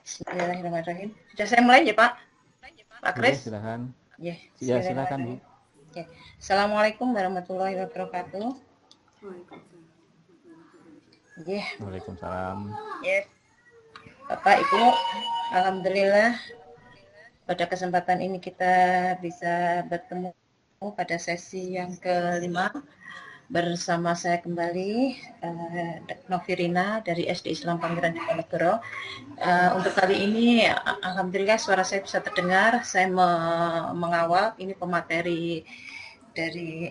Bismillahirrahmanirrahim. Sudah saya mulai ya Pak? Pak Kris? Silakan. Ya, Ya, silakan Bu. Ya. Assalamualaikum warahmatullahi wabarakatuh. Ya. Waalaikumsalam. Ya. Bapak Ibu, alhamdulillah pada kesempatan ini kita bisa bertemu pada sesi yang kelima. Bersama saya kembali Novirina dari SD Islam Pangeran Diponegoro. Untuk kali ini alhamdulillah suara saya bisa terdengar. Saya mengawal ini pemateri dari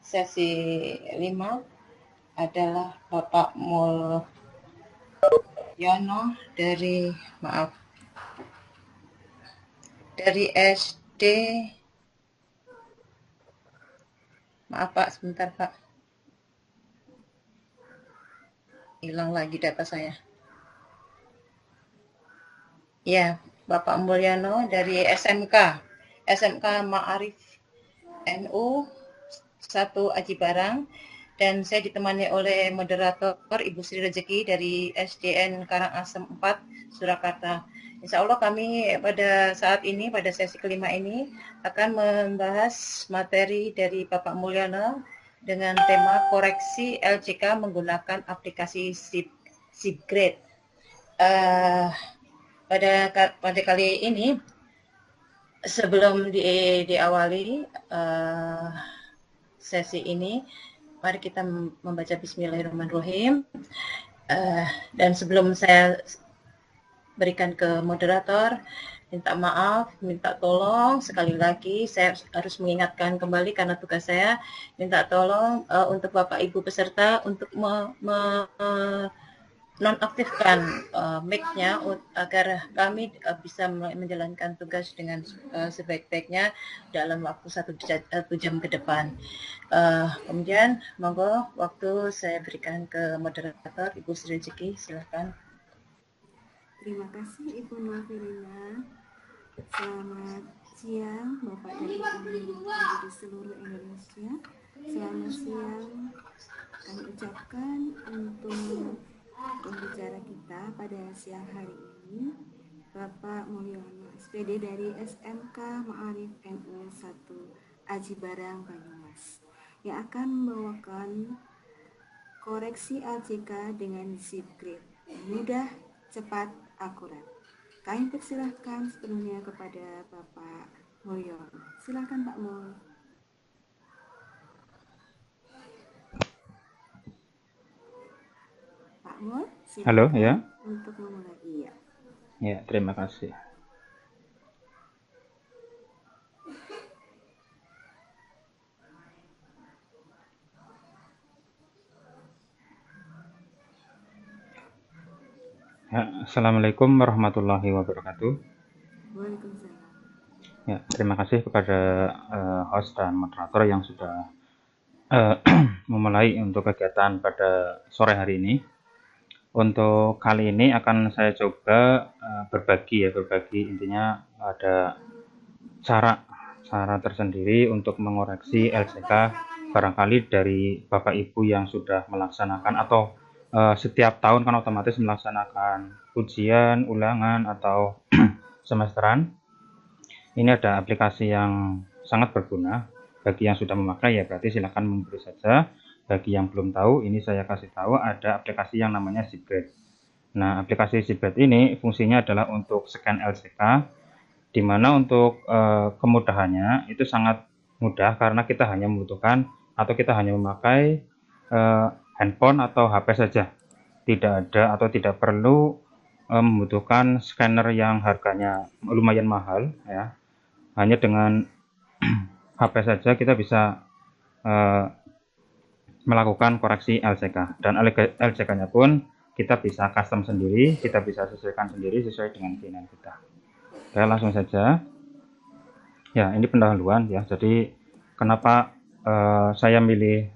sesi 5 adalah Bapak Mulyono dari SD. Maaf Pak, sebentar Pak. Hilang lagi data saya. Ya, Bapak Mulyono dari SMK Ma'arif NU 1 Aji Barang, dan saya ditemani oleh moderator Ibu Sri Rezeki dari SDN Karangasem 4 Surakarta. Insya Allah kami pada saat ini, pada sesi kelima ini, akan membahas materi dari Bapak Mulyono dengan tema koreksi LCK menggunakan aplikasi SIPGrade. Pada kali ini, sebelum diawali sesi ini, mari kita membaca Bismillahirrahmanirrahim. Dan sebelum saya berikan ke moderator, minta maaf, minta tolong sekali lagi, saya harus mengingatkan kembali karena tugas saya, minta tolong untuk Bapak Ibu peserta untuk nonaktifkan mic-nya agar kami bisa menjalankan tugas dengan sebaik-baiknya dalam waktu 1 jam ke depan. Kemudian monggo waktu saya berikan ke moderator Ibu Sri Rezeki, silakan. Terima kasih Ibu Novirina. Selamat siang Bapak dan Ibu di seluruh Indonesia. Selamat siang kami ucapkan untuk pembicara kita pada siang hari ini, Bapak Mulyono SPD dari SMK Ma'arif NU 1 Aji Barang Banyumas, yang akan membawakan koreksi LCK dengan SIPGrade mudah, cepat, akurat. Kami persilahkan sepenuhnya kepada Bapak Mulyono. Silakan Pak Mul. Pak Mul, silakan. Halo, ya. Untuk memulai. Iya. Ya, terima kasih. Ya, Assalamualaikum warahmatullahi wabarakatuh. Waalaikumsalam. Ya, terima kasih kepada host dan moderator yang sudah memulai untuk kegiatan pada sore hari ini. Untuk kali ini akan saya coba berbagi intinya ada cara tersendiri untuk mengoreksi LCK barangkali dari Bapak Ibu yang sudah melaksanakan atau setiap tahun kan otomatis melaksanakan ujian, ulangan atau semesteran. Ini ada aplikasi yang sangat berguna bagi yang sudah memakai, ya berarti silakan memberi saja. Bagi yang belum tahu, ini saya kasih tahu ada aplikasi yang namanya SIPGrade. Nah, aplikasi SIPGrade ini fungsinya adalah untuk scan LCK, di mana untuk kemudahannya itu sangat mudah karena kita hanya membutuhkan atau kita hanya memakai handphone atau HP saja. Tidak ada atau tidak perlu membutuhkan scanner yang harganya lumayan mahal, ya. Hanya dengan HP saja kita bisa melakukan koreksi LCK, dan LCK-nya pun kita bisa custom sendiri, kita bisa sesuaikan sendiri sesuai dengan keinginan kita. Oke, langsung saja. Ya, ini pendahuluan ya. Jadi kenapa saya milih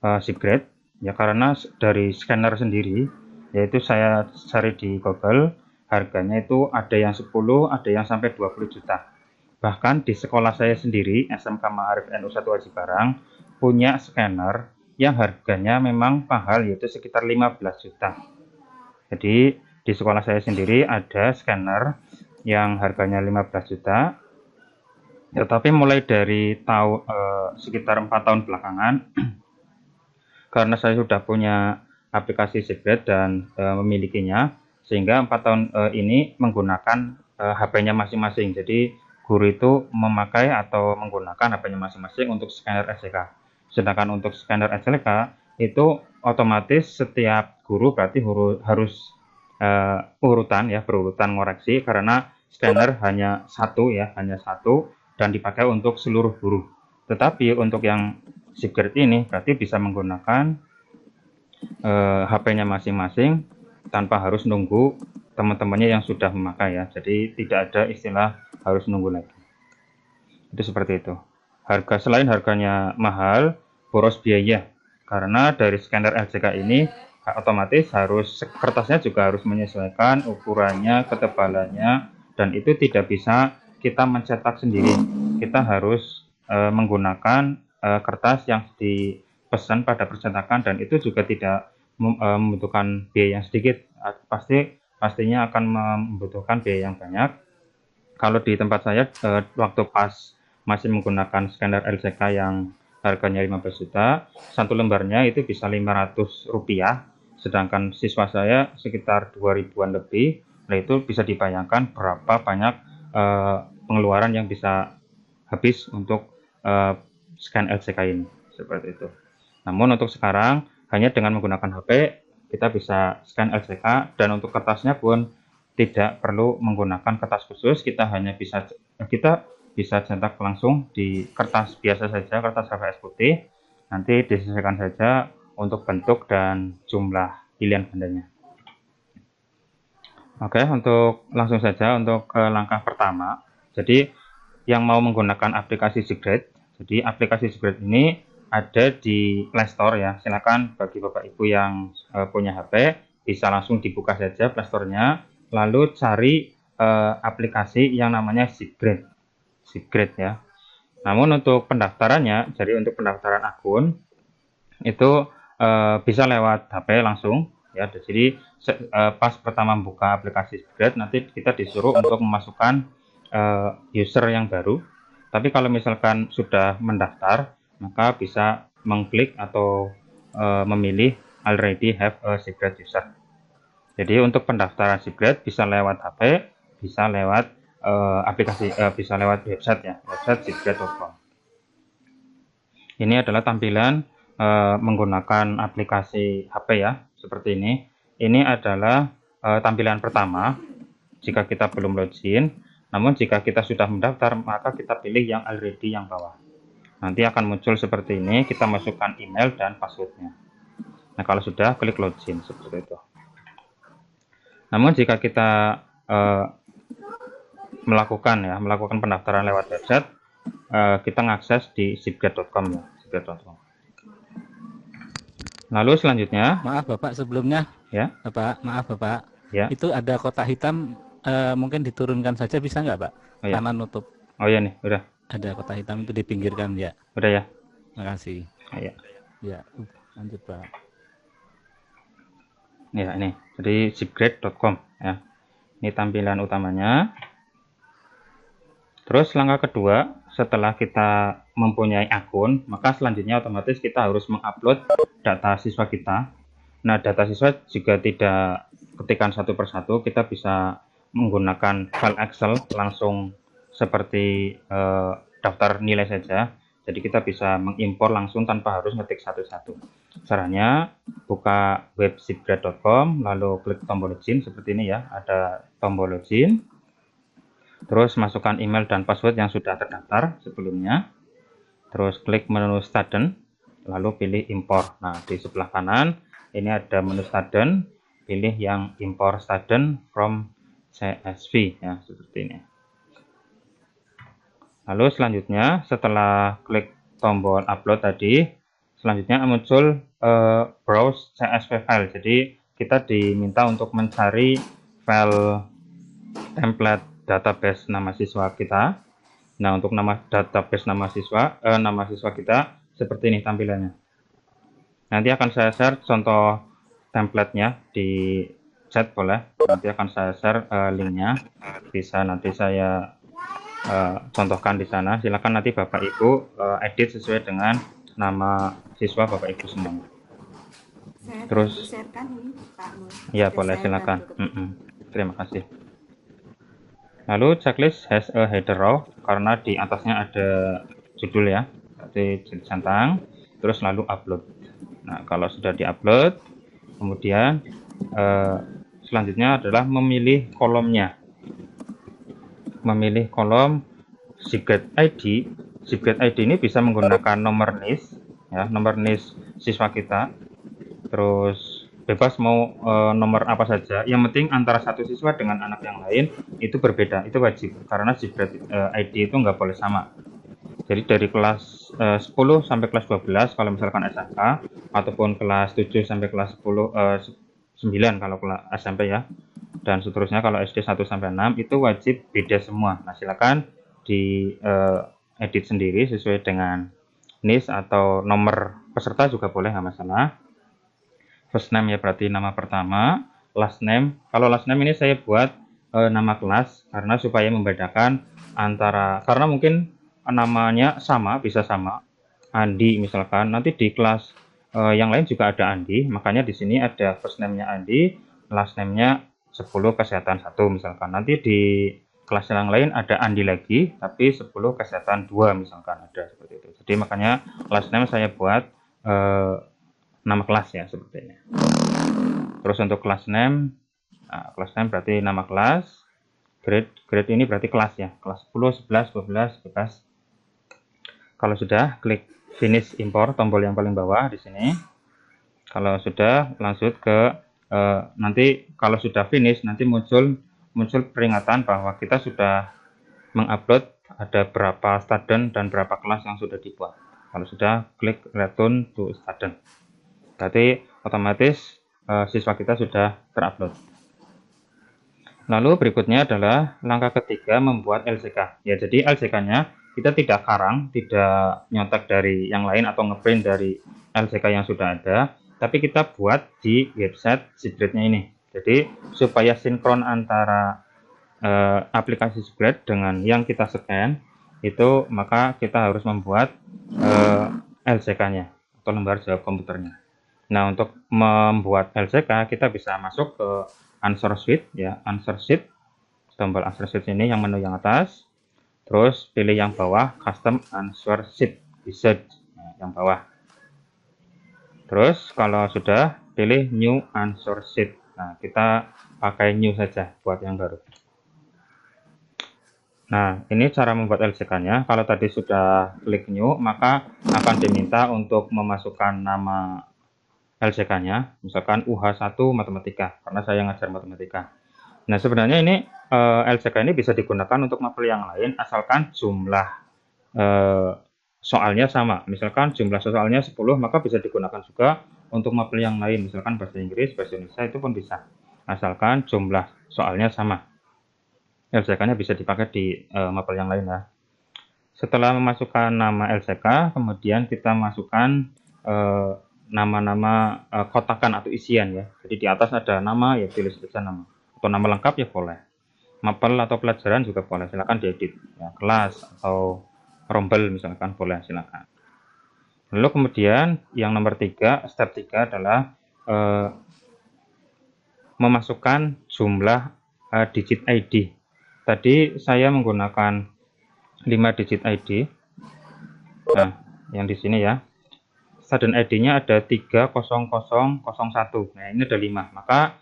SIPGrade? Ya karena dari scanner sendiri, yaitu saya cari di Google, harganya itu ada yang 10, ada yang sampai 20 juta. Bahkan di sekolah saya sendiri, SMK Ma'arif NU 1 Aji Barang, punya scanner yang harganya memang mahal, yaitu sekitar 15 juta. Jadi di sekolah saya sendiri ada scanner yang harganya 15 juta. Tetapi mulai dari sekitar 4 tahun belakangan, karena saya sudah punya aplikasi Sigret dan memilikinya, sehingga 4 tahun ini menggunakan HP-nya masing-masing. Jadi guru itu memakai atau menggunakan HP-nya masing-masing untuk scanner SCK. Sedangkan untuk scanner SCK itu otomatis setiap guru berarti harus berurutan ngoreksi, karena scanner hanya satu dan dipakai untuk seluruh guru. Tetapi untuk yang Sigret ini berarti bisa menggunakan HP-nya masing-masing tanpa harus nunggu teman-temannya yang sudah memakai ya. Jadi tidak ada istilah harus nunggu lagi. Itu seperti itu. Selain harganya mahal, boros biaya. Karena dari scanner LCK ini otomatis kertasnya juga harus menyesuaikan ukurannya, ketebalannya, dan itu tidak bisa kita mencetak sendiri. Kita harus menggunakan kertas yang dipesan pada percetakan, dan itu juga tidak membutuhkan biaya yang sedikit. Pastinya akan membutuhkan biaya yang banyak. Kalau di tempat saya waktu pas masih menggunakan scanner LCK yang harganya 15 juta, satu lembarnya itu bisa 500 rupiah, sedangkan siswa saya sekitar 2000-an lebih. Nah, itu bisa dibayangkan berapa banyak pengeluaran yang bisa habis untuk scan LCK ini, seperti itu. Namun untuk sekarang hanya dengan menggunakan HP kita bisa scan LCK, dan untuk kertasnya pun tidak perlu menggunakan kertas khusus. Kita bisa cetak langsung di kertas biasa saja, kertas HVS putih. Nanti disesuaikan saja untuk bentuk dan jumlah pilihan bandanya. Oke, langsung saja untuk langkah pertama. Jadi yang mau menggunakan aplikasi Sigret, jadi aplikasi Sigret ini ada di Play Store ya. Silakan bagi Bapak Ibu yang punya HP bisa langsung dibuka saja Play Store-nya, lalu cari aplikasi yang namanya Sigret ya. Namun untuk pendaftarannya, jadi untuk pendaftaran akun itu bisa lewat HP langsung ya. Jadi pas pertama membuka aplikasi Sigret, nanti kita disuruh untuk memasukkan user yang baru. Tapi kalau misalkan sudah mendaftar, maka bisa mengklik atau memilih already have a Sigret user. Jadi untuk pendaftaran Sigret bisa lewat HP, bisa lewat aplikasi, bisa lewat website ya, website sigret.com. Ini adalah tampilan menggunakan aplikasi HP ya, seperti ini. Ini adalah tampilan pertama jika kita belum login. Namun jika kita sudah mendaftar, maka kita pilih yang already yang bawah. Nanti akan muncul seperti ini, kita masukkan email dan passwordnya. Nah, kalau sudah, klik login, seperti itu. Namun jika kita melakukan pendaftaran lewat website, kita mengakses di sigret.com ya, sigret.com. Lalu selanjutnya, maaf Bapak sebelumnya, ya, Bapak, ya, itu ada kotak hitam, mungkin diturunkan saja bisa nggak Pak? Oh, ya. Karena nutup. Oh ya nih, udah. Ada kotak hitam itu dipinggirkan ya. Udah ya. Makasih. Ya. Ya, lanjut Pak. Ya ini, jadi sigret.com ya. Ini tampilan utamanya. Terus langkah kedua, setelah kita mempunyai akun, maka selanjutnya otomatis kita harus mengupload data siswa kita. Nah, data siswa juga tidak ketikan satu persatu, kita bisa menggunakan file Excel langsung seperti daftar nilai saja. Jadi kita bisa mengimpor langsung tanpa harus ngetik satu-satu. Caranya buka web sigret.com, lalu klik tombol login seperti ini ya, ada tombol login. Terus masukkan email dan password yang sudah terdaftar sebelumnya. Terus klik menu student, lalu pilih impor. Nah, di sebelah kanan ini ada menu student, pilih yang import student from CSV ya, seperti ini. Lalu selanjutnya setelah klik tombol upload tadi, selanjutnya muncul browse CSV file. Jadi kita diminta untuk mencari file template database nama siswa kita. Nah, untuk nama database nama siswa kita seperti ini tampilannya. Nanti akan saya share contoh templatenya di chat boleh, nanti akan saya share linknya, bisa nanti saya contohkan di sana. Silakan nanti Bapak Ibu edit sesuai dengan nama siswa Bapak Ibu semua. Saya Terus bantu sharekan ini Pak Nur. ya Sudah boleh, saya silakan. bantu ketik. Terima kasih. Lalu checklist has a header row, karena di atasnya ada judul ya, berarti judul centang, terus lalu upload. Nah, kalau sudah diupload, kemudian selanjutnya adalah memilih kolomnya. Memilih kolom Subgrade ID. Subgrade ID ini bisa menggunakan nomor NIS, ya, nomor NIS siswa kita. Terus bebas mau nomor apa saja. Yang penting antara satu siswa dengan anak yang lain itu berbeda, itu wajib. Karena Subgrade ID itu nggak boleh sama. Jadi dari kelas 10 sampai kelas 12 kalau misalkan SMK, ataupun kelas 7 sampai kelas 9 kalau kelas SMP ya, dan seterusnya kalau SD 1 sampai 6 itu wajib beda semua. Nah, silakan di edit sendiri sesuai dengan NIS atau nomor peserta juga boleh, nggak masalah. First name ya berarti nama pertama, last name. Kalau last name ini saya buat nama kelas karena supaya membedakan antara, karena mungkin namanya sama, bisa sama, Andi misalkan, nanti di kelas yang lain juga ada Andi, makanya di sini ada first name-nya Andi, last name-nya 10 kesehatan 1 misalkan. Nanti di kelas yang lain ada Andi lagi, tapi 10 kesehatan 2 misalkan, ada seperti itu. Jadi makanya last name saya buat nama kelas ya, seperti ini. Terus untuk class name, nah, class name berarti nama kelas, grade ini berarti kelas ya, kelas 10, 11, 12, bebas. Kalau sudah, klik finish import, tombol yang paling bawah di sini. Kalau sudah, lanjut ke nanti kalau sudah finish, nanti muncul peringatan bahwa kita sudah mengupload ada berapa student dan berapa kelas yang sudah dibuat. Kalau sudah, klik return to student. Berarti otomatis siswa kita sudah terupload. Lalu berikutnya adalah langkah ketiga, membuat LCK. Ya, jadi LCK-nya kita tidak karang, tidak nyontek dari yang lain atau ngeprint dari LCK yang sudah ada, tapi kita buat di website Subgrade-nya ini. Jadi supaya sinkron antara aplikasi Subgrade dengan yang kita scan itu, maka kita harus membuat LCK-nya atau lembar jawab komputernya. Nah, untuk membuat LCK kita bisa masuk ke Answer Sheet ya, Answer Sheet, tombol Answer Sheet ini yang menu yang atas. Terus pilih yang bawah, Custom Answer Sheet, bisa yang bawah. Terus kalau sudah, pilih New Answer Sheet. Nah, kita pakai New saja buat yang baru. Nah, ini cara membuat LCK-nya. Kalau tadi sudah klik New, maka akan diminta untuk memasukkan nama LCK-nya, misalkan UH1 Matematika, karena saya ngajar matematika. Nah, sebenarnya ini LCK ini bisa digunakan untuk mapel yang lain, asalkan jumlah soalnya sama. Misalkan jumlah soalnya 10, maka bisa digunakan juga untuk mapel yang lain, misalkan bahasa Inggris, bahasa Indonesia, itu pun bisa. Asalkan jumlah soalnya sama. LCK-nya bisa dipakai di mapel yang lain ya. Setelah memasukkan nama LCK, kemudian kita masukkan nama-nama kotakan atau isian ya. Jadi di atas ada nama, ya pilih saja nama. Atau nama lengkap ya boleh. Mapel atau pelajaran juga boleh, silakan diedit. Ya, kelas atau rombel misalkan boleh, silakan. Lalu kemudian yang nomor 3, step 3 adalah memasukkan jumlah digit ID. Tadi saya menggunakan 5 digit ID. Nah, yang di sini ya. Student ID-nya ada 30001. Nah, ini ada 5. Maka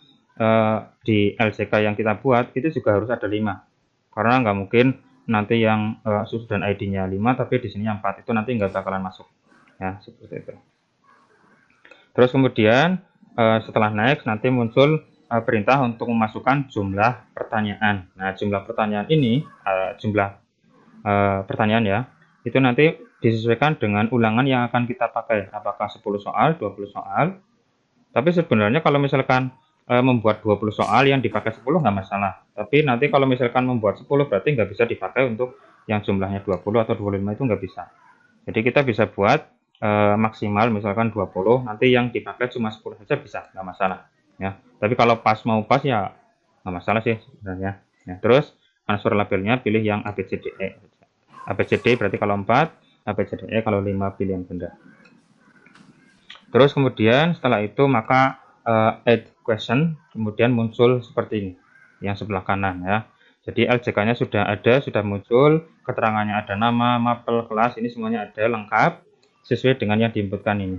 di LCK yang kita buat itu juga harus ada 5. Karena nggak mungkin nanti yang student ID-nya 5 tapi di sini yang 4, itu nanti nggak bakalan masuk. Ya, seperti itu. Terus kemudian setelah next nanti muncul perintah untuk memasukkan jumlah pertanyaan. Nah, jumlah pertanyaan ini, pertanyaan ya, itu nanti disesuaikan dengan ulangan yang akan kita pakai, apakah 10 soal, 20 soal. Tapi sebenarnya kalau misalkan membuat 20 soal yang dipakai 10 nggak masalah. Tapi nanti kalau misalkan membuat 10 berarti nggak bisa dipakai untuk yang jumlahnya 20 atau 25, itu nggak bisa. Jadi kita bisa buat maksimal misalkan 20, nanti yang dipakai cuma 10 saja bisa, nggak masalah. ya. Tapi kalau mau pas ya nggak masalah sih sebenarnya. Ya, terus transfer labelnya pilih yang ABCDE. ABCD berarti kalau 4, ABCDE kalau 5 pilih yang benda. Terus kemudian setelah itu maka add question, kemudian muncul seperti ini yang sebelah kanan ya. Jadi LJK-nya sudah ada, sudah muncul, keterangannya ada nama, mapel, kelas, ini semuanya ada lengkap sesuai dengan yang diinputkan ini.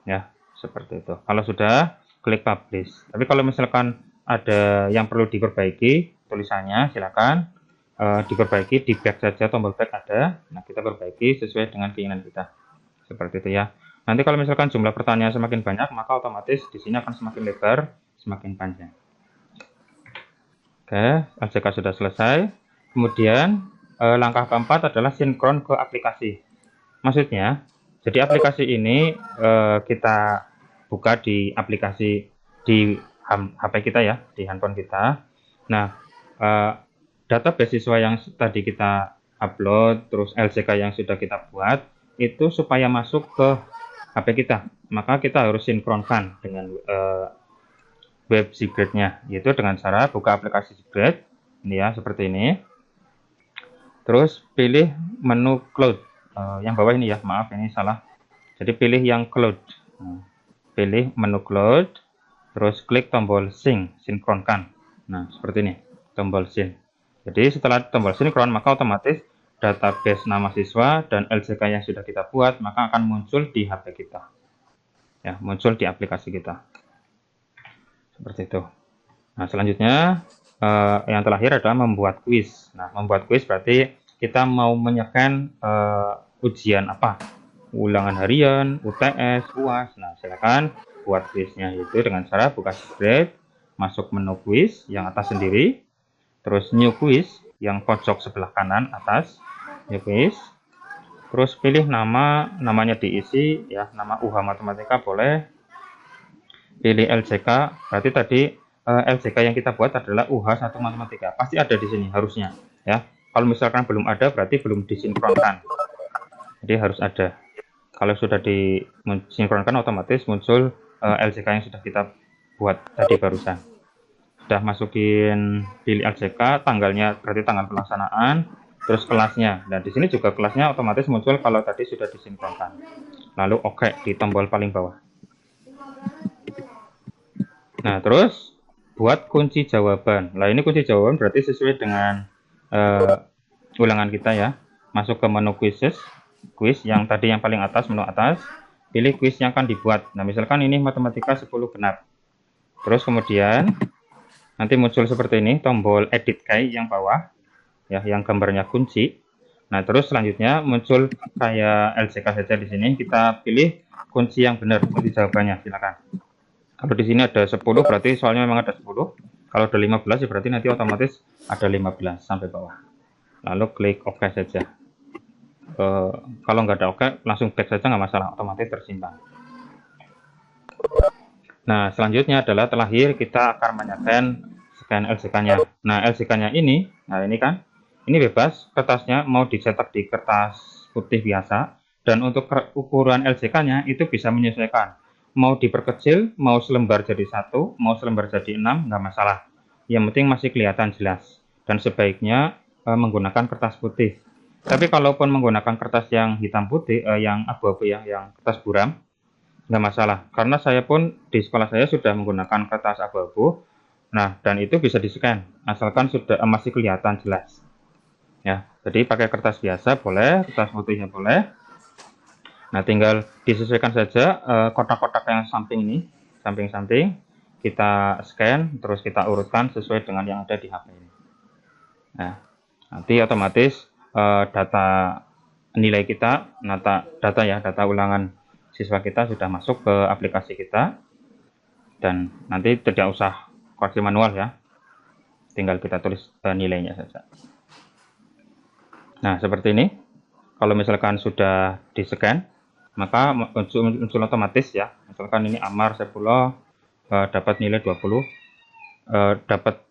Ya, seperti itu. Kalau sudah, klik publish. Tapi kalau misalkan ada yang perlu diperbaiki tulisannya, silakan diperbaiki, di back saja, tombol back ada. Nah, kita perbaiki sesuai dengan keinginan kita. Seperti itu ya. Nanti kalau misalkan jumlah pertanyaan semakin banyak, maka otomatis di sini akan semakin lebar, semakin panjang. Oke, LJK sudah selesai. Kemudian langkah keempat adalah sinkron ke aplikasi. Maksudnya, jadi aplikasi ini kita buka di aplikasi di HP kita ya, di handphone kita. Nah, data beasiswa yang tadi kita upload, terus LJK yang sudah kita buat, itu supaya masuk ke HP kita, maka kita harus sinkronkan dengan web Seabird-nya, yaitu dengan cara buka aplikasi Seabird, ini ya, seperti ini. Terus pilih menu cloud, yang bawah ini ya, maaf ini salah. Jadi pilih yang cloud, pilih menu cloud, terus klik tombol sync, sinkronkan. Nah, seperti ini, tombol sync. Jadi setelah tombol sinkron, maka otomatis database nama siswa dan LJK yang sudah kita buat, maka akan muncul di HP kita. Ya, muncul di aplikasi kita. Seperti itu. Nah, selanjutnya yang terakhir adalah membuat kuis. Nah, membuat kuis berarti kita mau menyekan ujian apa? Ulangan harian, UTS, UAS. Nah, silakan buat kuisnya itu dengan cara buka Seabird, masuk menu kuis yang atas sendiri, terus new quiz yang pojok sebelah kanan atas, new quiz. Terus pilih namanya diisi ya, nama UH Matematika boleh. Pilih LJK, berarti tadi LJK yang kita buat adalah UH 1 Matematika. Pasti ada di sini harusnya ya. Kalau misalkan belum ada berarti belum disinkronkan. Jadi harus ada. Kalau sudah disinkronkan otomatis muncul LJK yang sudah kita buat tadi barusan. Sudah masukin pilih LJK, tanggalnya berarti tanggal pelaksanaan, terus kelasnya. Dan di sini juga kelasnya otomatis muncul kalau tadi sudah disinkronkan. Lalu oke di tombol paling bawah. Nah, terus buat kunci jawaban. Nah, ini kunci jawaban berarti sesuai dengan ulangan kita ya. Masuk ke menu quizzes, quiz yang tadi yang paling atas, menu atas. Pilih quiz yang akan dibuat. Nah, misalkan ini matematika 10 genap. Terus kemudian nanti muncul seperti ini, tombol edit key yang bawah, ya, yang gambarnya kunci. Nah, terus selanjutnya muncul kayak LJK saja di sini. Kita pilih kunci yang benar, kunci jawabannya, silakan. Kalau di sini ada 10 berarti soalnya memang ada 10. Kalau ada 15 ya berarti nanti otomatis ada 15 sampai bawah. Lalu klik OK saja. Kalau nggak ada OK langsung back saja nggak masalah, otomatis tersimpan. Nah, selanjutnya adalah terakhir kita akan menyekan scan LJK-nya. Nah, LJK-nya ini, nah ini kan, ini bebas, kertasnya mau dicetak di kertas putih biasa, dan untuk ukuran LJK-nya itu bisa menyesuaikan. Mau diperkecil, mau selembar jadi 1, mau selembar jadi 6, nggak masalah. Yang penting masih kelihatan jelas. Dan sebaiknya menggunakan kertas putih. Tapi kalaupun menggunakan kertas yang hitam putih, yang abu-abu ya, yang kertas buram, nggak masalah. Karena saya pun di sekolah saya sudah menggunakan kertas abu-abu. Nah, dan itu bisa di-scan, asalkan sudah masih kelihatan jelas. Ya, jadi pakai kertas biasa boleh, kertas putihnya boleh. Nah, tinggal disesuaikan saja kotak-kotak yang samping ini, samping-samping, kita scan, terus kita urutkan sesuai dengan yang ada di HP ini. Nah, nanti otomatis data nilai kita, data ulangan siswa kita sudah masuk ke aplikasi kita, dan nanti tidak usah koreksi manual ya, tinggal kita tulis nilainya saja. Nah, seperti ini. Kalau misalkan sudah di-scan, maka muncul otomatis ya. Misalkan ini Amar Sepuluh dapat nilai 20, dapat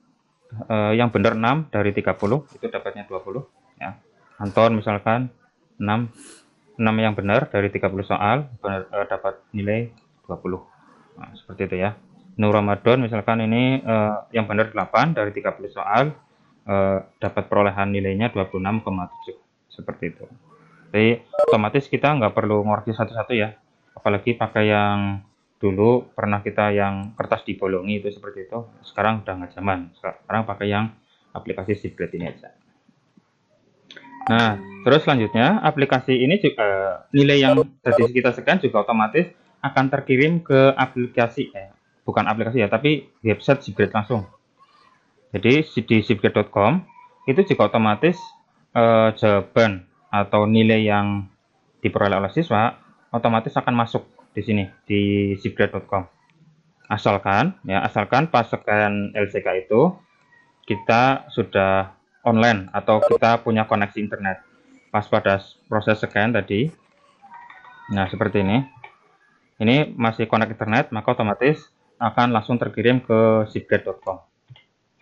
yang benar 6 dari 30, itu dapatnya 20 ya. Anton misalkan 6 yang benar dari 30 soal dapat nilai 20. Nah, seperti itu ya. Nur Ramadan misalkan ini yang benar 8 dari 30 soal, dapat perolehan nilainya 26,7 seperti itu. Jadi otomatis kita nggak perlu ngoreksi satu-satu ya, apalagi pakai yang dulu pernah kita yang kertas dibolongi itu seperti itu. Sekarang udah nggak zaman, sekarang pakai yang aplikasi Sibret ini aja. Nah, terus selanjutnya aplikasi ini juga nilai yang tadi kita scan juga otomatis akan terkirim ke aplikasi, bukan aplikasi ya, tapi website Sibret langsung. Jadi di sibret.com itu juga otomatis jawaban atau nilai yang diperoleh oleh siswa otomatis akan masuk di sini di sibret.com. Asalkan pas scan LCK itu kita sudah online atau kita punya koneksi internet pas pada proses scan tadi. Nah, seperti ini. Ini masih connect internet, maka otomatis akan langsung terkirim ke sibret.com.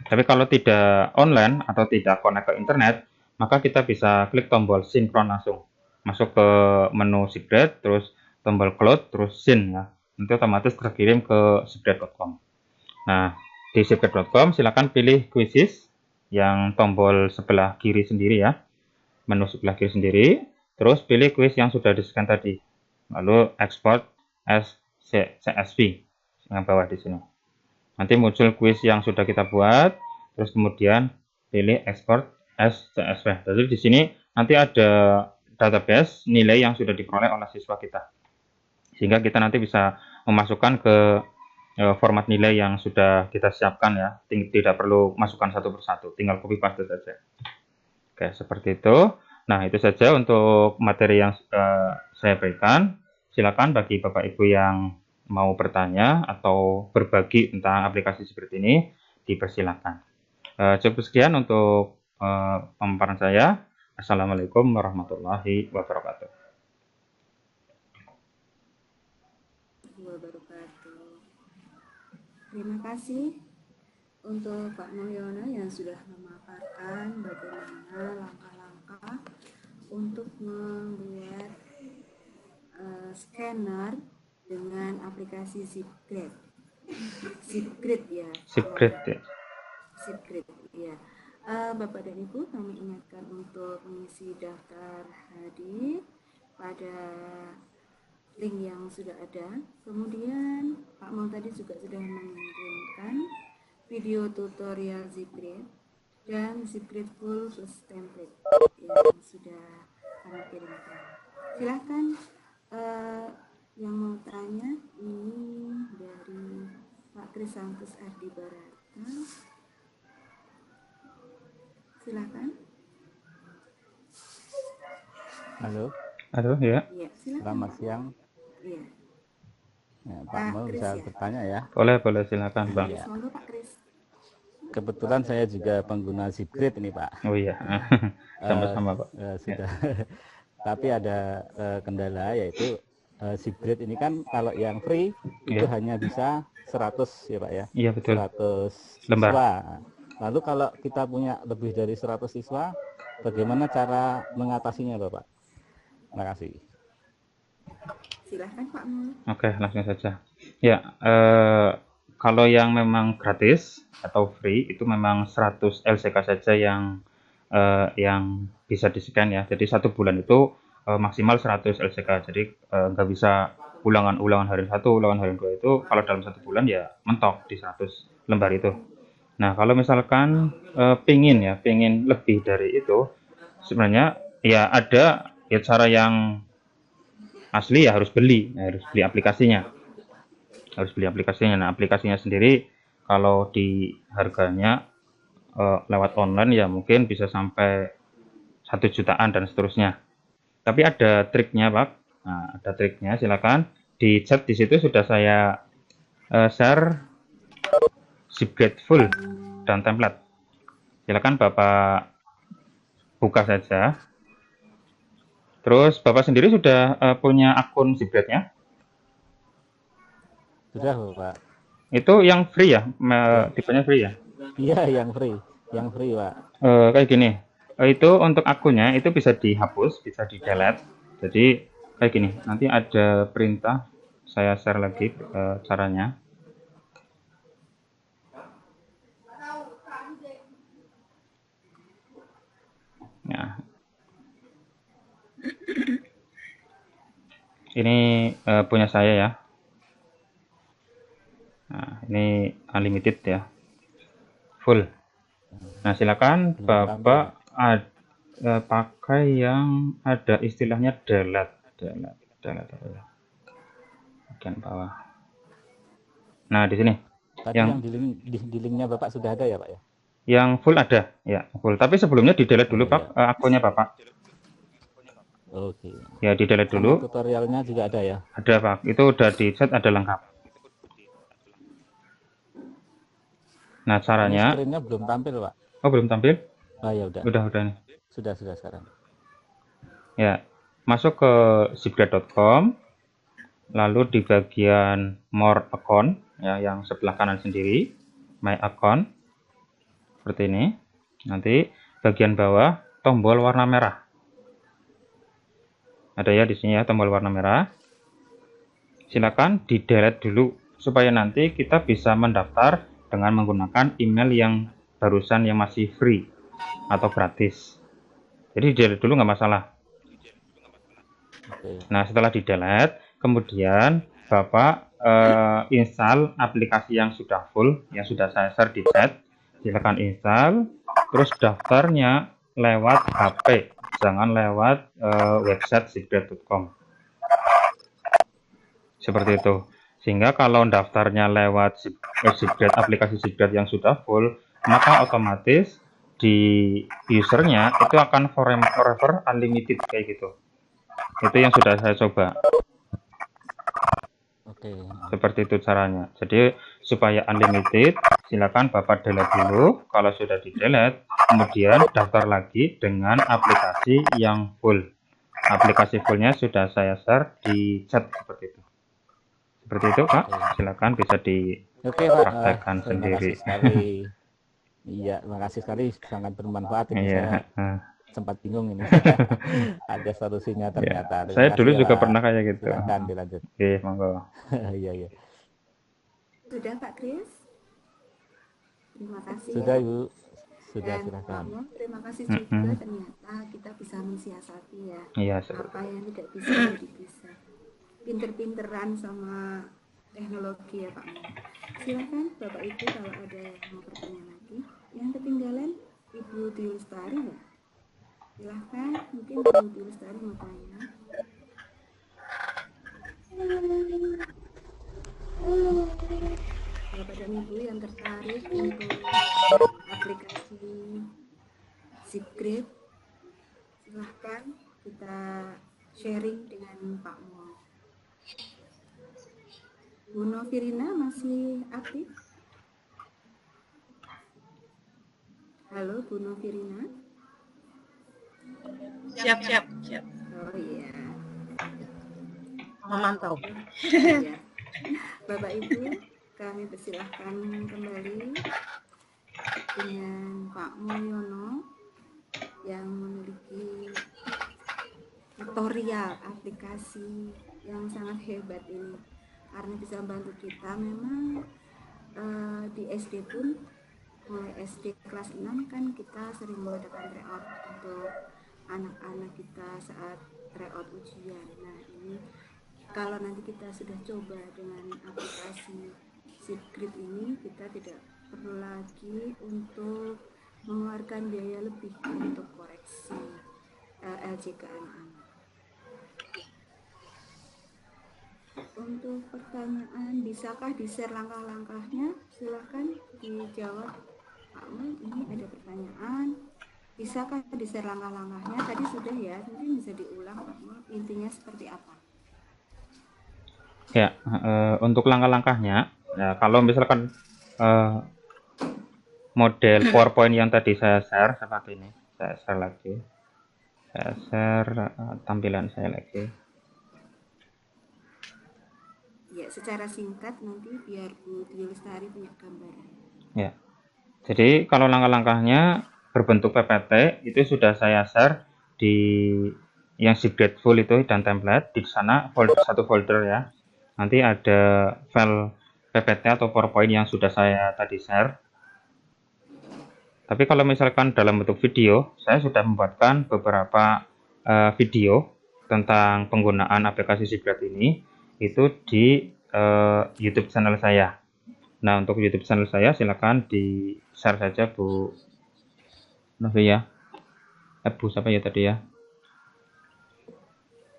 Tapi kalau tidak online atau tidak connect ke internet, maka kita bisa klik tombol sinkron langsung. Masuk ke menu Sibret, terus tombol cloud, terus syn ya. Nanti otomatis terkirim ke sibret.com. Nah, di sibret.com silakan pilih quizzes yang tombol sebelah kiri sendiri ya. Menu sebelah kiri sendiri, terus pilih quiz yang sudah di-scan tadi. Lalu export as CSV yang bawah di sini. Nanti muncul quiz yang sudah kita buat, terus kemudian pilih export as CSV. Jadi di sini nanti ada database nilai yang sudah diperoleh oleh siswa kita, sehingga kita nanti bisa memasukkan ke format nilai yang sudah kita siapkan ya. Tidak perlu masukkan satu persatu, tinggal copy paste saja. Oke, seperti itu. Nah, itu saja untuk materi yang saya berikan. Silakan bagi Bapak Ibu yang mau bertanya atau berbagi tentang aplikasi seperti ini, dipersilakan. Cukup sekian untuk pemaparan saya. Assalamualaikum warahmatullahi wabarakatuh. Terima kasih untuk Pak Mulyono yang sudah memaparkan bagaimana langkah-langkah untuk membuat scanner dengan aplikasi Sibret. Sibret ya. Sibret ya. Sibret ya. Bapak dan Ibu, kami ingatkan untuk mengisi daftar hadir pada link yang sudah ada. Kemudian Pak Mau tadi juga sudah mengirimkan video tutorial Sibret dan Sibret full plus template yang sudah kami kirimkan. Silahkan yang mau tanya, ini dari Pak Krisantus Ardi Barata. Silakan. Halo, Halo ya. Iya, silakan. selamat siang. Iya. Ya, Pak Pak Mul Kris bisa ya? bertanya ya. Boleh silakan Bang. Iya, monggo Pak Kris. Kebetulan saya juga pengguna Sibret ini Pak. Oh iya. Sama-sama Pak. Sudah. Tapi ada kendala, yaitu Sibret ini kan kalau yang free itu Iya. hanya bisa 100 ya Pak ya. Iya betul. 100 Lembar. siswa. Lalu kalau kita punya lebih dari 100 siswa, bagaimana cara mengatasinya Bapak? Terima kasih. Silahkan Pak Mul. Oke, langsung saja. Ya, kalau yang memang gratis atau free itu memang 100 LCK saja yang bisa di-scan ya. Jadi 1 bulan itu maksimal 100 LCK. Jadi nggak bisa ulangan hari 1, ulangan hari 2 itu kalau dalam 1 bulan ya mentok di 100 lembar itu. Nah, kalau misalkan pingin lebih dari itu, sebenarnya ya ada ya cara yang asli ya harus beli aplikasinya. Nah, aplikasinya sendiri kalau di harganya lewat online ya mungkin bisa sampai 1 jutaan dan seterusnya. Tapi ada triknya, Pak. Nah, ada triknya, silakan di chat di situ sudah saya share Sibret full dan template. Silakan Bapak buka saja. Terus Bapak sendiri sudah punya akun Sibretnya? Sudah Bapak. Itu yang free ya? Tipenya free ya? Iya, yang free Pak. Kayak gini. Itu untuk akunnya itu bisa dihapus, bisa di-delete. Jadi kayak gini. Nanti ada perintah, saya share lagi caranya. Ini punya saya ya. Nah, ini unlimited ya, full. Nah, silakan Belum tampil, Bapak pakai yang ada istilahnya delete apa ya? Bagian bawah. Nah, di sini Tadi yang di linknya Bapak sudah ada ya Pak ya? yang full ada ya, full. Tapi sebelumnya di delete dulu Oh, Pak, ya. akunnya Bapak. Oke. Ya, di delete Sama dulu. tutorialnya juga ada ya? Ada Pak, itu udah di set, ada lengkap. Nah, Ini caranya. screen-nya belum tampil Pak. Oh, belum tampil? Oh ya udah. Udah nih. Sudah sekarang. Ya, masuk ke zipgrade.com, lalu di bagian more account ya, yang sebelah kanan sendiri, my account, seperti ini. Nanti bagian bawah tombol warna merah. Ada ya di sini ya, tombol warna merah. Silakan di delete dulu supaya nanti kita bisa mendaftar dengan menggunakan email yang barusan yang masih free atau gratis. Jadi di delete dulu nggak masalah. Oke. Nah, setelah di delete, kemudian Bapak install aplikasi yang sudah full, yang sudah saya share di chat. Silakan install, terus daftarnya lewat HP, jangan lewat website zipgrade.com. Seperti itu. Sehingga kalau daftarnya lewat Zipgrade, aplikasi Zipgrade yang sudah full, maka otomatis di usernya itu akan forever unlimited kayak gitu. Itu yang sudah saya coba. Oke. Seperti itu caranya. Jadi supaya unlimited, silakan Bapak delete dulu. Kalau sudah di delete, kemudian daftar lagi dengan aplikasi yang full. Aplikasi fullnya sudah saya share di chat seperti itu. Seperti itu Pak. Silakan bisa dipraktekkan sendiri. Terima kasih sekali. Iya, terima kasih sekali, sangat bermanfaat ini. Iya. Saya sempat bingung ini. Ada solusinya ternyata. Ya, saya dulu juga pernah kayak gitu. Silakan dilanjut. Oke, monggo. Iya. Sudah Pak Kris? Terima kasih. Sudah ya. Ibu. Sudah, Dan silakan. terima kasih juga ternyata kita bisa mensiasati ya. Iya, apa yang tidak bisa jadi bisa. Pinter-pinteran sama teknologi ya Pak. Silakan Bapak Ibu kalau ada yang mau bertanya lagi. Yang ketinggalan Ibu Dwi Lestari ya. Silakan, mungkin Ibu Dwi Lestari mau tanya. Bapak dan Ibu yang tertarik untuk aplikasi Zipgrade, silahkan kita sharing dengan Pak Mo. Bu Novirina masih aktif? Halo Bu Novirina. Siap. Oh iya. Memantau. Iya. Bapak Ibu, kami persilahkan kembali dengan Pak Mulyono yang memiliki tutorial aplikasi yang sangat hebat ini, karena bisa membantu kita. Memang di SD pun, mulai SD kelas 6 kan kita sering mengadakan tryout untuk anak-anak kita saat tryout ujian. Nah ini kalau nanti kita sudah coba dengan aplikasi Zipgrade ini, kita tidak perlu lagi untuk mengeluarkan biaya lebih untuk koreksi LJK anak-anak. Untuk pertanyaan, bisakah di-share langkah-langkahnya? Silahkan dijawab Pak Mul. Ini ada pertanyaan, bisakah di-share langkah-langkahnya? Tadi sudah ya, mungkin bisa diulang Pak Mul, intinya seperti apa? Ya, untuk langkah-langkahnya, ya, kalau misalkan model PowerPoint yang tadi saya share seperti ini, saya share lagi, saya share tampilan saya lagi. Ya, secara singkat nanti biar Bu Dwi Lestari punya gambaran. Ya, jadi kalau langkah-langkahnya berbentuk PPT itu sudah saya share di yang Zipgrade full itu dan template. Di sana satu folder ya. Nanti ada file PPT atau PowerPoint yang sudah saya tadi share. Tapi kalau misalkan dalam bentuk video, saya sudah membuatkan beberapa video tentang penggunaan aplikasi Sibret ini itu di YouTube channel saya. Nah, untuk YouTube channel saya silakan di share saja Bu Novi ya. Bu siapa ya tadi ya?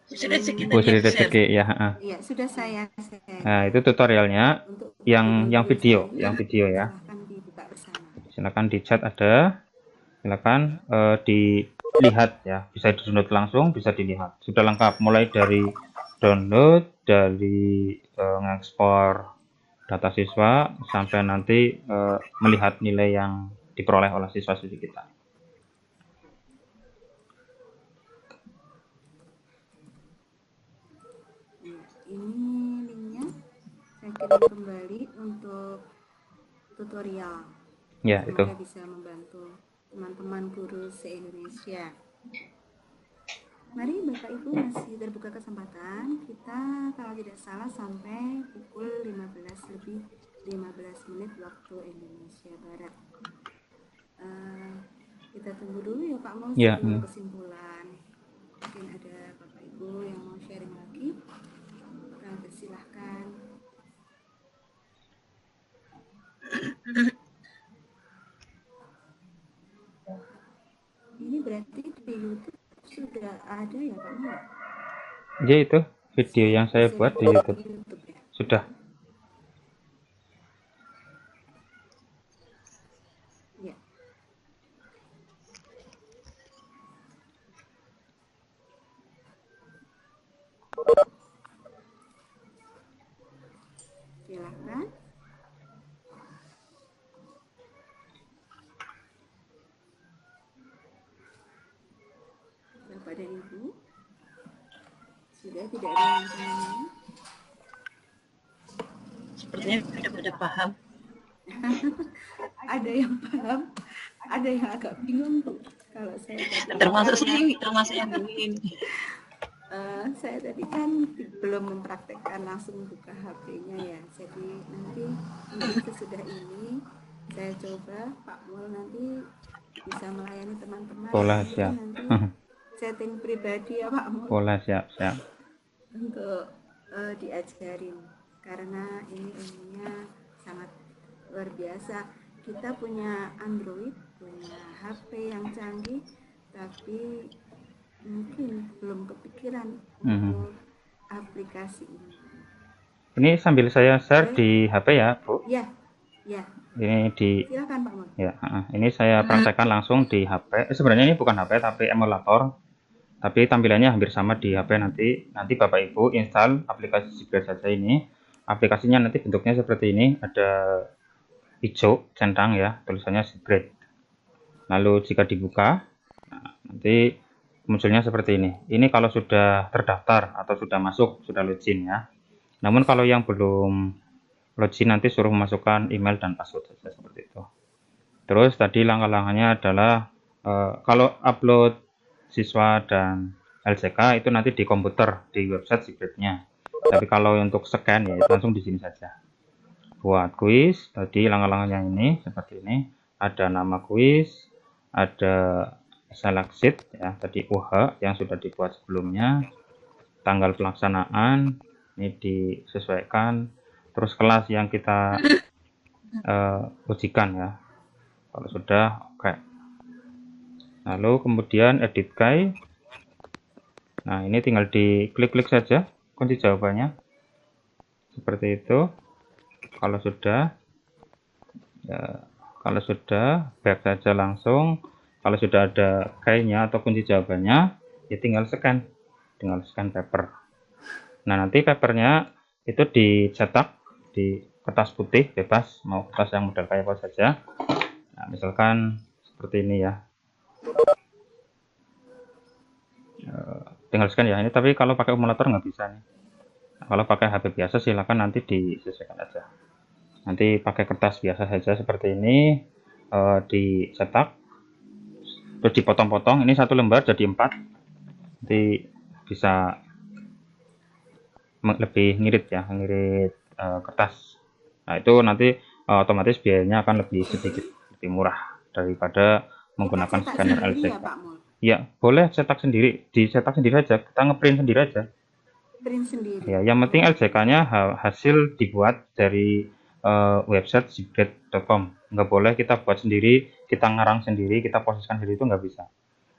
Sudah sedikit Bu tadi Sri aku share. Rezeki ya. Iya, sudah saya share. Nah, itu tutorialnya Untuk yang video ya. silahkan dibuka bersama. Silakan di chat ada. Silakan dilihat ya, bisa di-download langsung, bisa dilihat. Sudah lengkap mulai dari download, dari ngekspor data siswa sampai nanti melihat nilai yang diperoleh oleh siswa-siswi kita. Ini linknya saya kirim kembali untuk tutorial. Ya, itu. Semoga bisa membantu teman-teman guru se-Indonesia. Mari Bapak Ibu, masih terbuka kesempatan. Kita kalau tidak salah sampai pukul 15 menit waktu Indonesia Barat. Kita tunggu dulu ya Pak Mul Ya, sebelum kesimpulan. Mungkin ada Bapak Ibu yang mau sharing lagi. Silahkan. Ini berarti di YouTube sudah ada ya Pak Mul? Ya, itu video yang saya buat di YouTube. Ya? Sudah. Ya. Silahkan. Bapak dan Ibu, sudah tidak ada yang tanya? Sepertinya sudah pada paham. Ada yang paham, ada yang agak bingung Bu. Kalau saya Termasuk yang bingung. Saya tadi kan belum mempraktekkan langsung buka HP-nya ya. Jadi nanti mungkin sesudah ini saya coba Pak Mul nanti bisa melayani teman-teman. Boleh, siap. Nanti setting pribadi ya Pak Mul. Boleh, siap. Untuk diajarin karena ini ilmunya sangat luar biasa. Kita punya Android, punya HP yang canggih, tapi mungkin belum kepikiran untuk aplikasi ini. Ini sambil saya share di HP ya, Bu. Ya. Ini di. Silakan Pak Mul. Ya, ini saya praktekkan langsung di HP. Sebenarnya ini bukan HP tapi emulator. Tapi tampilannya hampir sama di HP nanti. Nanti Bapak Ibu install aplikasi Sibret saja ini. Aplikasinya nanti bentuknya seperti ini, ada hijau centang ya, tulisannya Sibret. Lalu jika dibuka, nanti munculnya seperti ini. Ini kalau sudah terdaftar atau sudah masuk, sudah login ya. Namun kalau yang belum login nanti suruh memasukkan email dan password saja seperti itu. Terus tadi langkah-langkahnya adalah kalau upload siswa dan LCK itu nanti di komputer, di website Sibretnya. Tapi kalau untuk scan ya langsung di sini saja. Buat kuis, tadi langkah-langkahnya ini seperti ini. Ada nama kuis, ada select sheet ya, tadi UH yang sudah dibuat sebelumnya, tanggal pelaksanaan ini disesuaikan, terus kelas yang kita ujikan ya. Kalau sudah oke. Lalu kemudian edit guide. Nah, ini tinggal diklik-klik saja kunci jawabannya. Seperti itu. Kalau sudah back saja langsung. Kalau sudah ada guide-nya atau kunci jawabannya, ya tinggal scan paper. Nah, nanti papernya itu dicetak di kertas putih bebas, mau kertas yang model kayak apa saja. Nah, misalkan seperti ini ya. Tinggal scan ya ini, tapi kalau pakai emulator nggak bisa nih. Nah, kalau pakai HP biasa silakan nanti disesuaikan aja. Nanti pakai kertas biasa saja seperti ini, dicetak. Terus dipotong-potong, ini satu lembar jadi 4, nanti bisa lebih ngirit ya, kertas. Nah, itu nanti otomatis biayanya akan lebih sedikit lebih murah daripada menggunakan scanner LCK. Ya, boleh cetak sendiri, dicetak sendiri aja, kita ngeprint sendiri aja. Print sendiri. Ya, yang penting LJK-nya hasil dibuat dari website zipgrade.com. Nggak boleh kita buat sendiri, kita ngarang sendiri, kita posisikan sendiri, itu nggak bisa.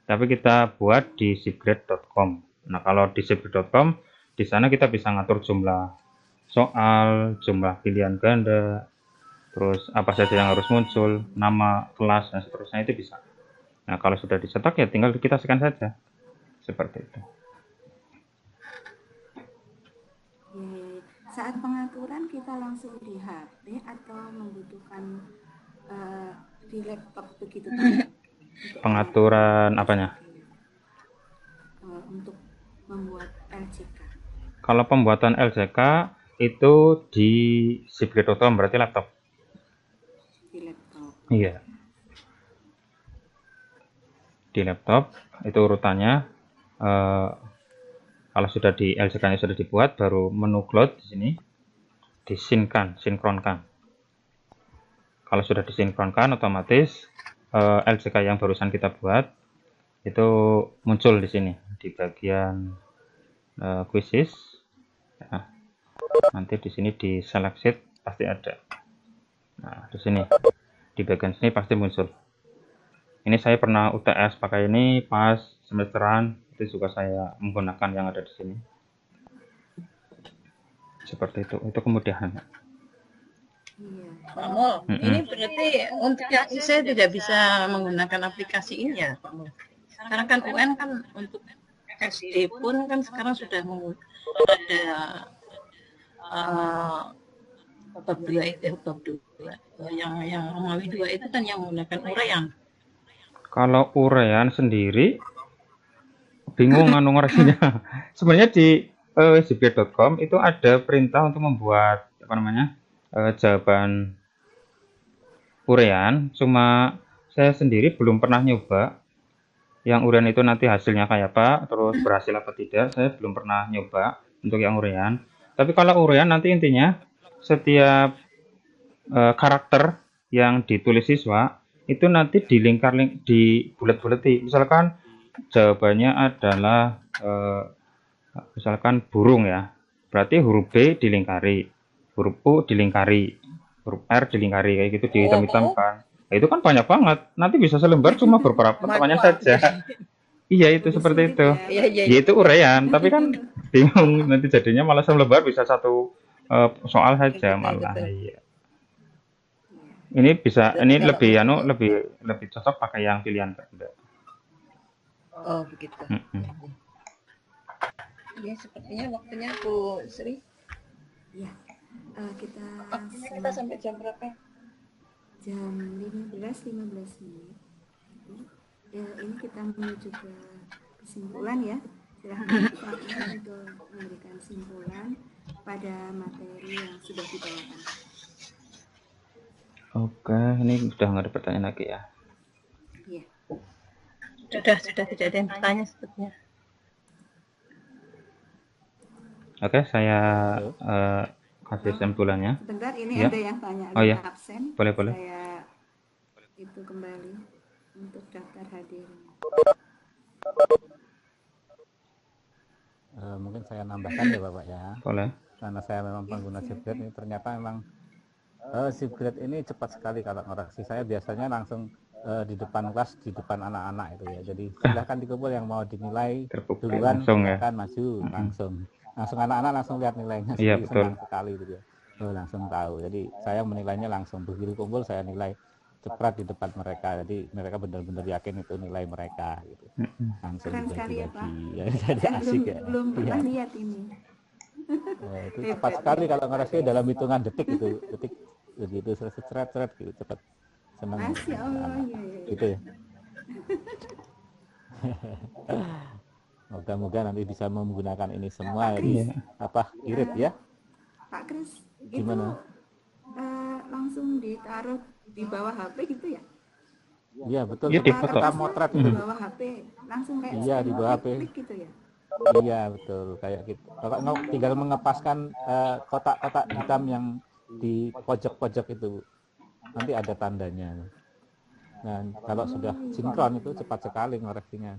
Tapi kita buat di zipgrade.com. Nah, kalau di zipgrade.com, di sana kita bisa ngatur jumlah soal, jumlah pilihan ganda, terus apa saja yang harus muncul, nama kelas, dan seterusnya itu bisa. Nah, kalau sudah dicetak ya tinggal kita scan saja. Seperti itu. Ya. Saat pengaturan kita langsung di HP atau membutuhkan di laptop begitu Pak? Pengaturan apanya? Untuk membuat LJK. Kalau pembuatan LJK itu di zipgrade.com, berarti laptop. Di laptop. Iya. Di laptop itu urutannya. Kalau sudah di LJK-nya sudah dibuat, baru menu cloud di sini sinkronkan. Kalau sudah disinkronkan, otomatis LJK yang barusan kita buat itu muncul di sini di bagian quizzes. Nah, nanti di sini di select sheet pasti ada. Nah, di sini di bagian sini pasti muncul. Ini saya pernah UTS pakai ini pas semesteran, itu juga saya menggunakan yang ada di sini. Seperti itu kemudahan. Iya. Pak Mul, ini berarti untuk yang saya tidak bisa menggunakan aplikasi ini ya, Pak Mul. Sekarang kan UN kan untuk SD pun kan sekarang sudah ada bab 2 itu, bab 2. Yang Romawi 2 itu kan yang menggunakan uraian. Kalau uraian sendiri bingung anu ngoresinya. Sebenarnya di zipgrade.com itu ada perintah untuk membuat apa namanya? Jawaban uraian, cuma saya sendiri belum pernah nyoba yang uraian itu nanti hasilnya kayak apa, terus berhasil apa tidak, saya belum pernah nyoba untuk yang uraian. Tapi kalau uraian nanti intinya setiap karakter yang ditulis siswa itu nanti di bulat-bulati. Misalkan jawabannya adalah misalkan burung ya, berarti huruf B dilingkari, huruf U dilingkari, huruf R dilingkari, kayak gitu dihitam-hitamkan. Nah, itu kan banyak banget, nanti bisa selembar cuma beberapa pertanyaan saja. Iya, itu seperti itu. Iya. Ya itu uraian, tapi kan bingung nanti jadinya malah selembar bisa satu soal saja malah. Iya. Ini bisa, ini lebih lebih cocok pakai yang pilihan ganda. Oh begitu. Ya sepertinya waktunya Bu Sri. Ya, kita sampai jam berapa? Jam 15 menit. Ya, ini kita menuju ke kesimpulan ya. Silahkan Pak untuk memberikan kesimpulan pada materi yang sudah dibawakan. Oke, ini sudah nggak ada pertanyaan lagi ya? Iya. Sudah tidak ada yang bertanya sepertinya. Oke, saya kasih kesimpulannya. Sebentar, ini ya. ada yang tanya, ada ya. absen. Boleh. Saya itu kembali untuk daftar hadir. Mungkin saya nambahkan ya Bapak ya. Boleh. Karena saya memang pengguna Zipgrade ini, ternyata memang Zipgrade ini cepat sekali kalau ngoreksi. Saya biasanya langsung di depan kelas, di depan anak-anak itu ya. Jadi silahkan dikumpul yang mau dinilai duluan, silahkan maju langsung anak-anak langsung lihat nilainya. Iya, betul. Senang sekali gitu ya. Langsung tahu. Jadi saya menilainya langsung, begitu kumpul saya nilai cepat di depan mereka. Jadi mereka benar-benar yakin itu nilai mereka gitu. Langsung dibagi-bagi. Ya, jadi asik ya. Belum pernah lihat ini. Itu cepat sekali kalau ngoreksi dalam hitungan detik itu, begitu seret gitu cepat. Senang. Masya Allah, ya. Gitu ya. Moga-moga nanti bisa menggunakan ini semua di irit ya. Pak Kris, gimana? Langsung ditaruh di bawah HP gitu ya? Iya betul. Ya, kita motret di bawah HP, langsung kayak iya di bawah HP. Gitu ya? Iya betul, kayak gitu. Kalau tinggal mengepaskan kotak-kotak hitam yang di pojok-pojok itu, nanti ada tandanya. Dan kalau sudah sinkron itu cepat sekali ngoreksinya.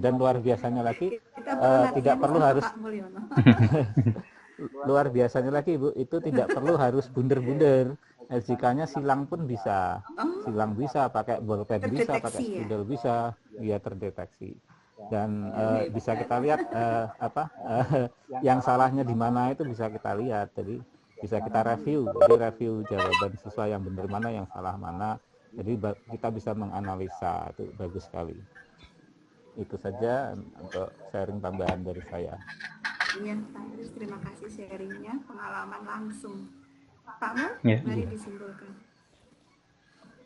Dan luar biasanya lagi, tidak perlu harus luar biasanya lagi Bu, itu tidak perlu harus bunder-bunder. LJK-nya silang pun bisa, silang bisa, pakai bolpen bisa, pakai spidol bisa, dia terdeteksi. Dan bisa kita lihat yang salahnya di mana itu bisa kita lihat. Jadi bisa kita review, jadi review jawaban siswa yang benar mana, yang salah mana. Jadi kita bisa menganalisa, itu bagus sekali. Itu saja untuk sharing tambahan dari saya. Iya, Pak Idris, terima kasih sharingnya, pengalaman langsung. Pak Mul, Ya. mari disimpulkan.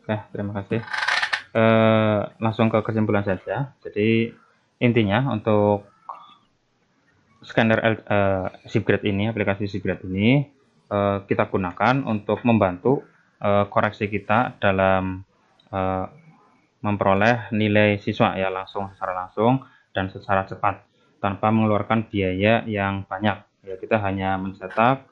Oke, terima kasih. Langsung ke kesimpulan saja. Jadi intinya untuk scanner ShipGrade ini, aplikasi ShipGrade ini kita gunakan untuk membantu koreksi kita dalam memperoleh nilai siswa ya secara langsung dan secara cepat tanpa mengeluarkan biaya yang banyak. Ya, kita hanya mencetak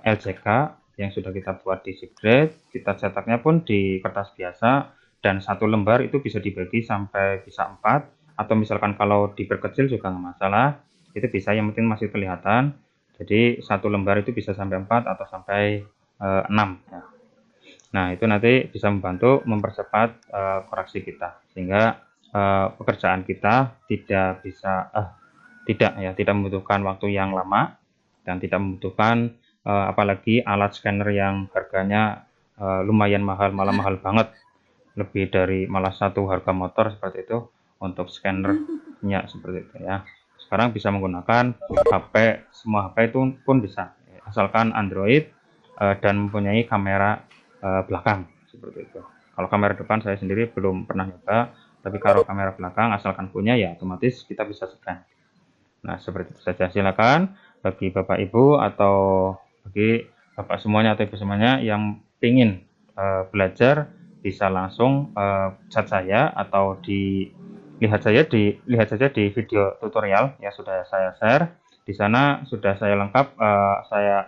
LJK yang sudah kita buat di ShipGrade, kita cetaknya pun di kertas biasa, dan satu lembar itu bisa dibagi sampai bisa 4, atau misalkan kalau diperkecil juga nggak masalah, itu bisa, yang penting masih kelihatan. Jadi satu lembar itu bisa sampai 4 atau sampai 6 ya. Nah, itu nanti bisa membantu mempercepat koreksi kita, sehingga pekerjaan kita tidak membutuhkan waktu yang lama dan tidak membutuhkan apalagi alat scanner yang harganya lumayan mahal, malah mahal banget, lebih dari malah satu harga motor seperti itu untuk scannernya seperti itu ya. Sekarang bisa menggunakan HP, semua HP itu pun bisa, asalkan Android dan mempunyai kamera belakang seperti itu. Kalau kamera depan saya sendiri belum pernah nyoba, tapi kalau kamera belakang asalkan punya ya otomatis kita bisa scan. Nah, seperti itu saja. Silakan bagi Bapak Ibu atau bagi Bapak semuanya atau Ibu semuanya yang ingin belajar, bisa langsung chat saya atau lihat saja di video tutorial yang sudah saya share. Di sana sudah saya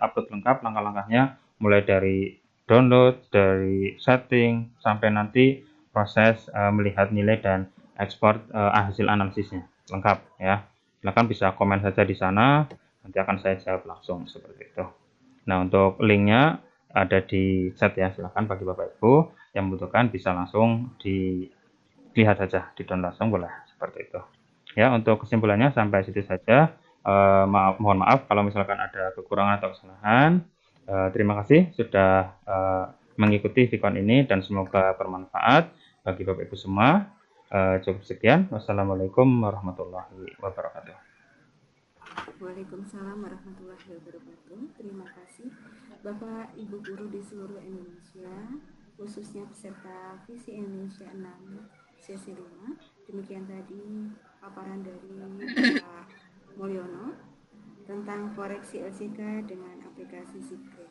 upload lengkap langkah-langkahnya, mulai dari download, dari setting, sampai nanti proses melihat nilai dan ekspor hasil analisisnya lengkap ya. Silakan bisa komen saja di sana, nanti akan saya jawab langsung seperti itu. Nah, untuk linknya ada di chat ya, silakan bagi Bapak Ibu yang membutuhkan bisa langsung dilihat saja, di-download langsung boleh seperti itu. Ya, untuk kesimpulannya sampai situ saja. Mohon maaf kalau misalkan ada kekurangan atau kesalahan. Terima kasih sudah mengikuti Vicon ini dan semoga bermanfaat bagi Bapak Ibu semua. Cukup sekian. Wassalamualaikum warahmatullahi wabarakatuh. Waalaikumsalam warahmatullahi wabarakatuh. Terima kasih Bapak Ibu guru di seluruh Indonesia, khususnya peserta Visi Indonesia 6 sesi 5. Demikian tadi paparan dari Pak Mulyono tentang koreksi LJK dengan aplikasi ShipGrade.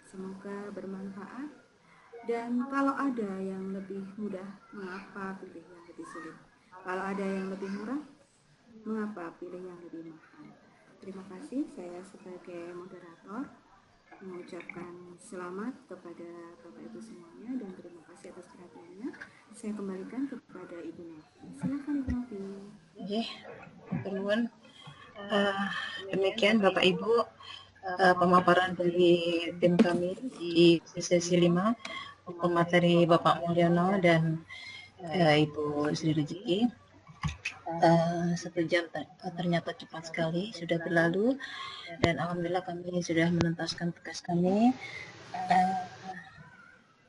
Semoga bermanfaat, dan kalau ada yang lebih mudah, mengapa pilih yang lebih sulit? Kalau ada yang lebih murah, mengapa pilih yang lebih mahal? Terima kasih, saya sebagai moderator mengucapkan selamat kepada Bapak Ibu semuanya dan terima kasih atas perhatiannya. Saya kembalikan kepada Ibu Novi. Silakan Ibu Novi. Nuwun. Demikian Bapak Ibu pemaparan dari tim kami di sesi 5, pemateri Bapak Mulyono dan Ibu Sri Rezeki. 1 jam ternyata cepat sekali sudah berlalu, dan alhamdulillah kami sudah menuntaskan tugas kami.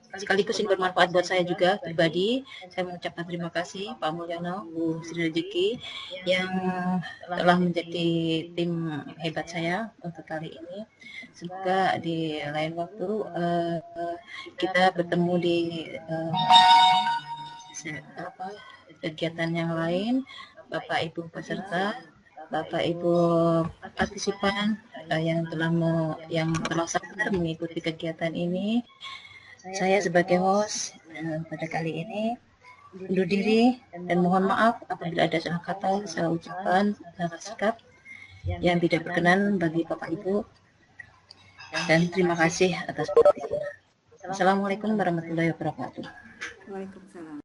Sekaligus ini bermanfaat buat saya juga pribadi. Saya mengucapkan terima kasih Pak Mulyono, Bu Sri Rezeki yang telah menjadi tim hebat saya untuk kali ini. Semoga di lain waktu kita bertemu di kegiatan yang lain. Bapak Ibu peserta, Bapak Ibu partisipan yang telah sabar mengikuti kegiatan ini. Saya sebagai host pada kali ini undur diri dan mohon maaf apabila ada salah kata, salah ucapan, salah sikap yang tidak berkenan bagi Bapak Ibu, dan terima kasih atas perhatiannya. Assalamualaikum warahmatullahi wabarakatuh. Waalaikumsalam.